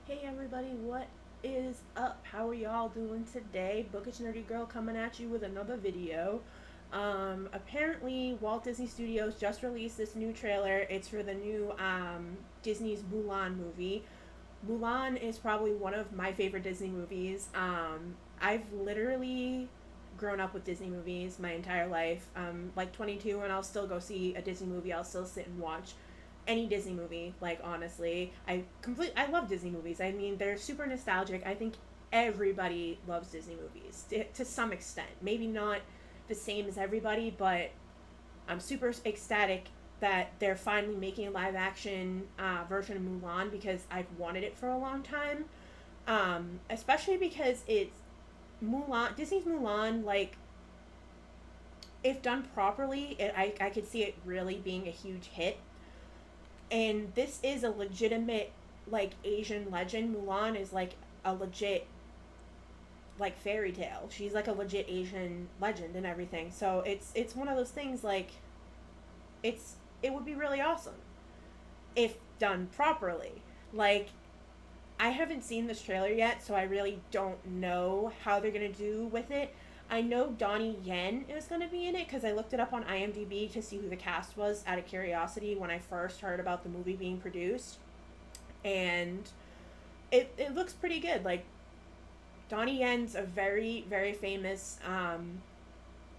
Hey everybody, what is up? How are y'all doing today? Bookish Nerdy Girl coming at you with another video. Apparently Walt Disney Studios just released this new trailer. It's for the new Disney's Mulan movie. Mulan is probably one of my favorite Disney movies. I've literally grown up with Disney movies my entire life. Like 22, and I'll still go see a Disney movie. I'll still sit and watch any Disney movie. Like honestly, I love Disney movies. I mean, they're super nostalgic. I think everybody loves Disney movies to some extent. Maybe not the same as everybody, but I'm super ecstatic that they're finally making a live action version of Mulan because I've wanted it for a long time. Especially because it's Mulan, Disney's Mulan. Like, if done properly, I could see it really being a huge hit. And this is a legitimate, like, Asian legend. Mulan is like a legit, like, fairy tale. She's like a legit Asian legend and everything. So it's one of those things, like, it would be really awesome if done properly. Like, I haven't seen this trailer yet, so I really don't know how they're gonna do with it. I know Donnie Yen is gonna be in it because I looked it up on IMDb to see who the cast was out of curiosity when I first heard about the movie being produced, and it looks pretty good. Like, Donnie Yen's a very famous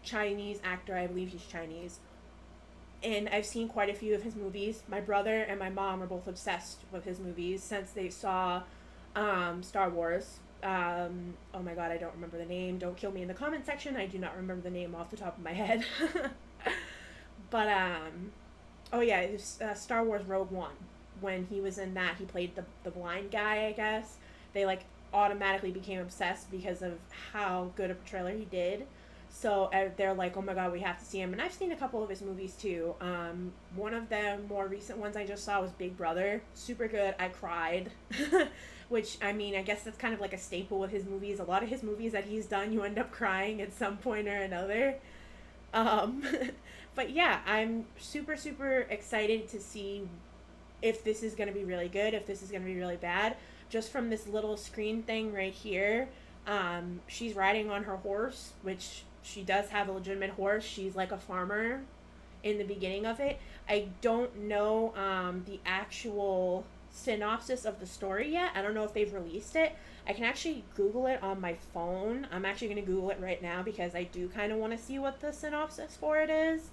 Chinese actor. I believe he's Chinese, and I've seen quite a few of his movies. My brother and my mom are both obsessed with his movies since they saw Star Wars. Oh my god, I don't remember the name. Don't kill me in the comment section. I do not remember the name off the top of my head. But oh yeah, it was, Star Wars Rogue One. When he was in that, he played the blind guy. I guess they like automatically became obsessed because of how good a portrayal he did. So they're like, oh my god, we have to see him. And I've seen a couple of his movies too. One of the more recent ones I just saw was Big Brother. Super good. I cried. Which, I mean, I guess that's kind of like a staple with his movies. A lot of his movies that he's done, you end up crying at some point or another. Um, but yeah, I'm super excited to see if this is going to be really good, if this is going to be really bad. Just from this little screen thing right here, she's riding on her horse, which she does have a legitimate horse. She's like a farmer in the beginning of it. I don't know the actual synopsis of the story yet. I don't know if they've released it. I can actually Google it on my phone. I'm actually going to Google it right now because I do kind of want to see what the synopsis for it is.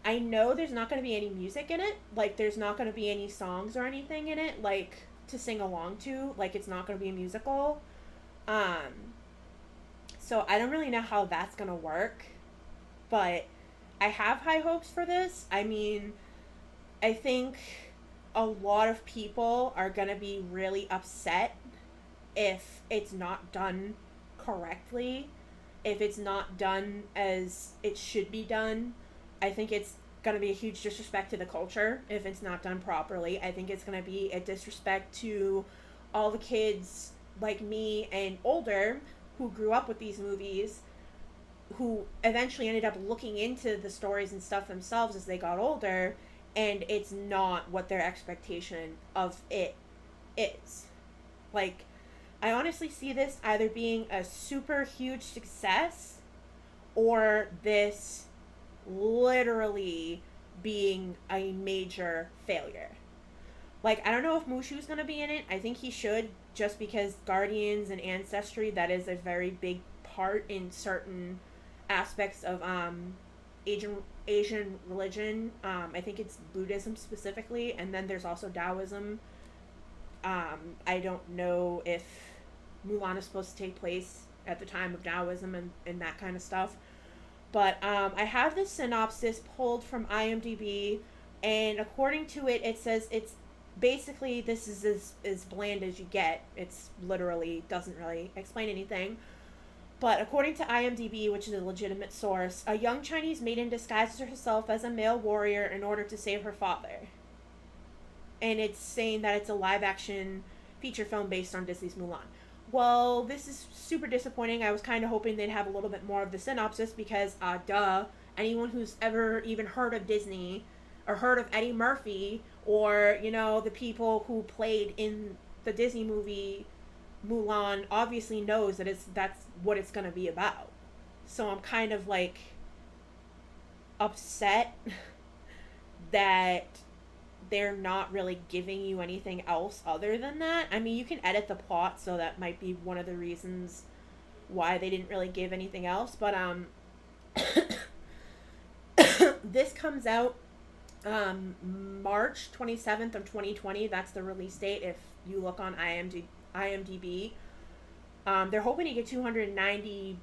I know there's not going to be any music in it. Like, there's not going to be any songs or anything in it, like, to sing along to. Like, it's not going to be a musical. Um, so I don't really know how that's going to work. But I have high hopes for this. I mean, I think a lot of people are going to be really upset if it's not done correctly, if it's not done as it should be done. I think it's going to be a huge disrespect to the culture if it's not done properly. I think it's going to be a disrespect to all the kids like me and older who grew up with these movies, who eventually ended up looking into the stories and stuff themselves as they got older, and it's not what their expectation of it is. Like, I honestly see this either being a super huge success or this literally being a major failure. Like, I don't know if Mushu's gonna be in it. I think he should, just because Guardians and Ancestry, that is a very big part in certain aspects of Asian religion. I think it's Buddhism specifically, and then there's also Taoism. I don't know if Mulan is supposed to take place at the time of Taoism and that kind of stuff. But I have this synopsis pulled from IMDb, and according to it, it says it's basically this is as bland as you get. It's literally doesn't really explain anything. But according to IMDb, which is a legitimate source, a young Chinese maiden disguises herself as a male warrior in order to save her father. And it's saying that it's a live action feature film based on Disney's Mulan. Well, this is super disappointing. I was kind of hoping they'd have a little bit more of the synopsis because, duh, anyone who's ever even heard of Disney or heard of Eddie Murphy or, you know, the people who played in the Disney movie Mulan obviously knows that that's what it's gonna be about. So I'm kind of like upset that they're not really giving you anything else other than that. I mean, you can edit the plot, so that might be one of the reasons why they didn't really give anything else. But this comes out March 27th of 2020. That's the release date if you look on IMDb. They're hoping to get 290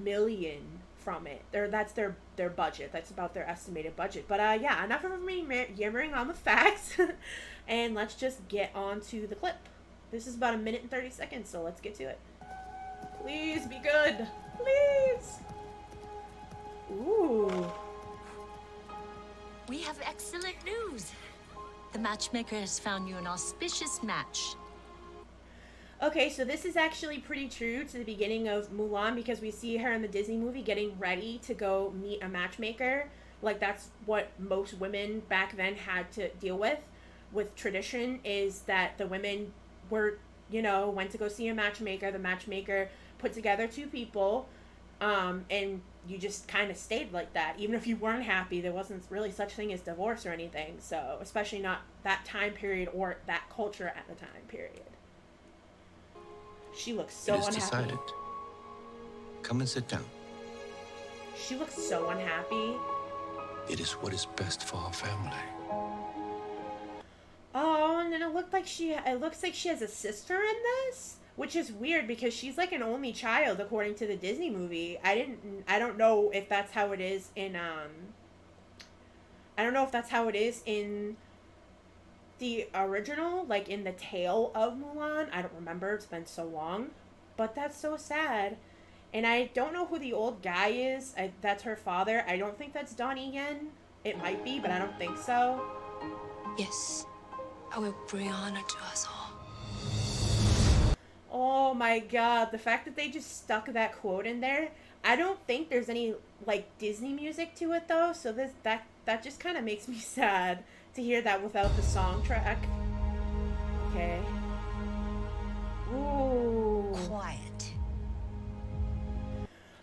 million from it. That's their budget. That's about their estimated budget. But yeah, enough of me yammering on the facts, and let's just get on to the clip. This is about 1 minute and 30 seconds, so let's get to it. Please be good. Please. Ooh. We have excellent news. The matchmaker has found you an auspicious match. Okay, so this is actually pretty true to the beginning of Mulan, because we see her in the Disney movie getting ready to go meet a matchmaker. Like, that's what most women back then had to deal with tradition, is that the women were, went to go see a matchmaker. The matchmaker put together two people, and you just kind of stayed like that. Even if you weren't happy, there wasn't really such thing as divorce or anything. So, especially not that time period or that culture at the time period. She looks so unhappy. It is decided. Come and sit down. She looks so unhappy. It is what is best for our family. Oh, and then it looks like she has a sister in this, which is weird because she's like an only child according to the Disney movie. I don't know if that's how it is in the original, like in the tale of Mulan. I don't remember, it's been so long, but that's so sad. And I don't know who the old guy is. That's her father. I don't think that's Donnie Yen. It might be, but I don't think so. Yes, I will bring honor to us all. Oh my god, the fact that they just stuck that quote in there. I don't think there's any like Disney music to it though, so that just kind of makes me sad to hear that without the song track. Okay. Ooh. Quiet.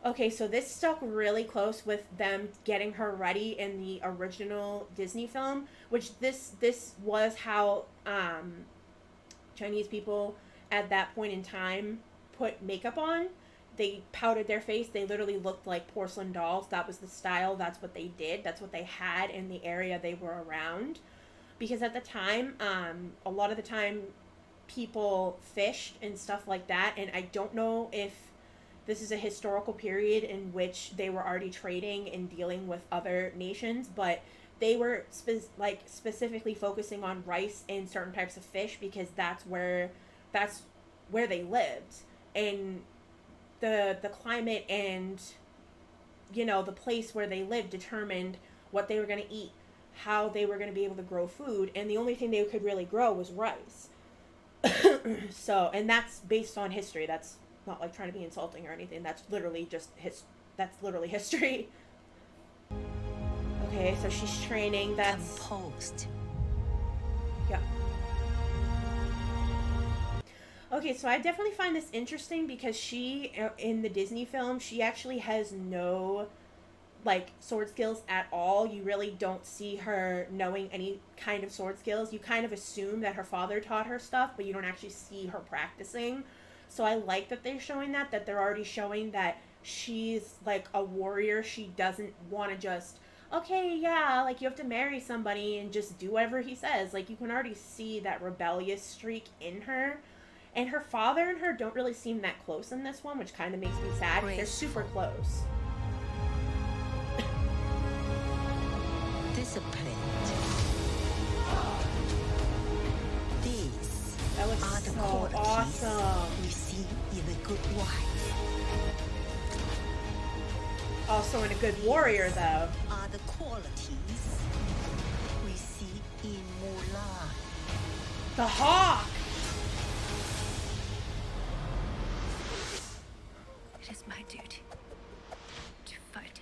Okay, so this stuck really close with them getting her ready in the original Disney film, which this was how Chinese people at that point in time put makeup on. They powdered their face. They literally looked like porcelain dolls. That was the style. That's what they did. That's what they had in the area they were around. Because at the time, a lot of the time, people fished and stuff like that. And I don't know if this is a historical period in which they were already trading and dealing with other nations, but they were specifically focusing on rice and certain types of fish because that's where they lived. And the climate and the place where they lived determined what they were going to eat, how they were going to be able to grow food, and the only thing they could really grow was rice. So, and that's based on history. That's not like trying to be insulting or anything. That's literally that's literally history. Okay, so she's training. That's composed. Yeah. Okay, so I definitely find this interesting because she, in the Disney film, she actually has no, sword skills at all. You really don't see her knowing any kind of sword skills. You kind of assume that her father taught her stuff, but you don't actually see her practicing. So I like that they're showing that they're already showing that she's, a warrior. She doesn't want to just, okay, yeah, you have to marry somebody and just do whatever he says. You can already see that rebellious streak in her. And her father and her don't really seem that close in this one, which kind of makes me sad. They're super close. Disciplined. These That looks are the so qualities awesome. we see in a good wife. Also in a good warrior, though. Are the qualities we see in Mulan. The hawk! It is my duty to fight.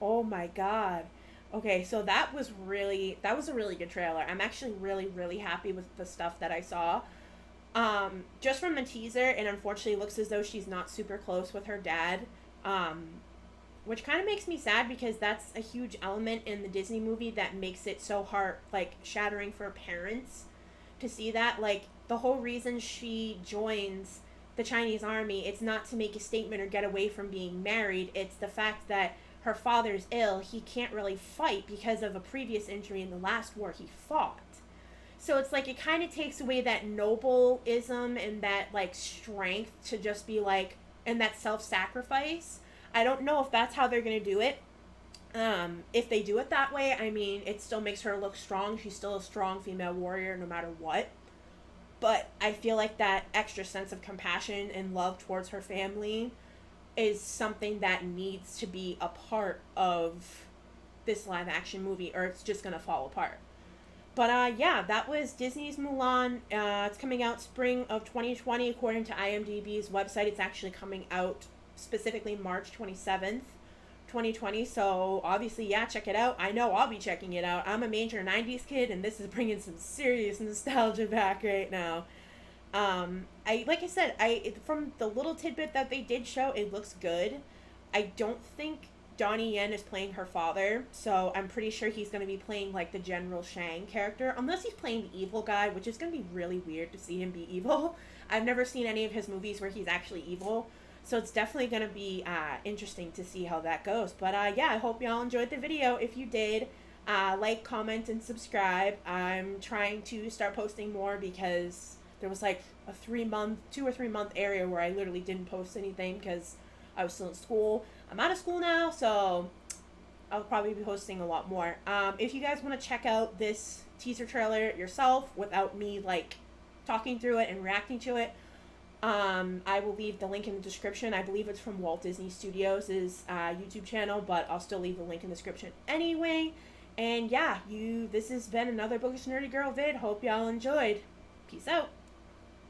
Oh my god. Okay, so that was a really good trailer. I'm actually really happy with the stuff that I saw. Just from the teaser, and unfortunately it looks as though she's not super close with her dad. Um, which kind of makes me sad because that's a huge element in the Disney movie that makes it so hard, like shattering for parents to see that. Like the whole reason she joins the Chinese army, it's not to make a statement or get away from being married. It's the fact that her father's ill. He can't really fight because of a previous injury in the last war he fought. So it's like it kind of takes away that nobleism and that like strength to just be like, and that self-sacrifice. I don't know if that's how they're going to do it. If they do it that way, I mean, it still makes her look strong. She's still a strong female warrior no matter what. But I feel like that extra sense of compassion and love towards her family is something that needs to be a part of this live action movie, or it's just going to fall apart. But yeah, that was Disney's Mulan. It's coming out spring of 2020 according to IMDb's website. It's actually coming out specifically March 27th, 2020. So obviously, yeah, check it out. I know I'll be checking it out. I'm a major 90s kid, and this is bringing some serious nostalgia back right now. I like I said, from the little tidbit that they did show, it looks good. I don't think Donnie Yen is playing her father, so I'm pretty sure he's going to be playing like the General Shang character, unless he's playing the evil guy, which is going to be really weird to see him be evil. I've never seen any of his movies where he's actually evil, so it's definitely going to be interesting to see how that goes. But yeah, I hope y'all enjoyed the video. If you did, like, comment, and subscribe. I'm trying to start posting more because there was like a 2 or 3 month area where I literally didn't post anything because I was still in school. I'm out of school now, so I'll probably be posting a lot more. If you guys want to check out this teaser trailer yourself without me like talking through it and reacting to it, I will leave the link in the description. I believe it's from Walt Disney Studios' YouTube channel, but I'll still leave the link in the description anyway. And yeah, this has been another Bookish Nerdy Girl vid. Hope y'all enjoyed. Peace out.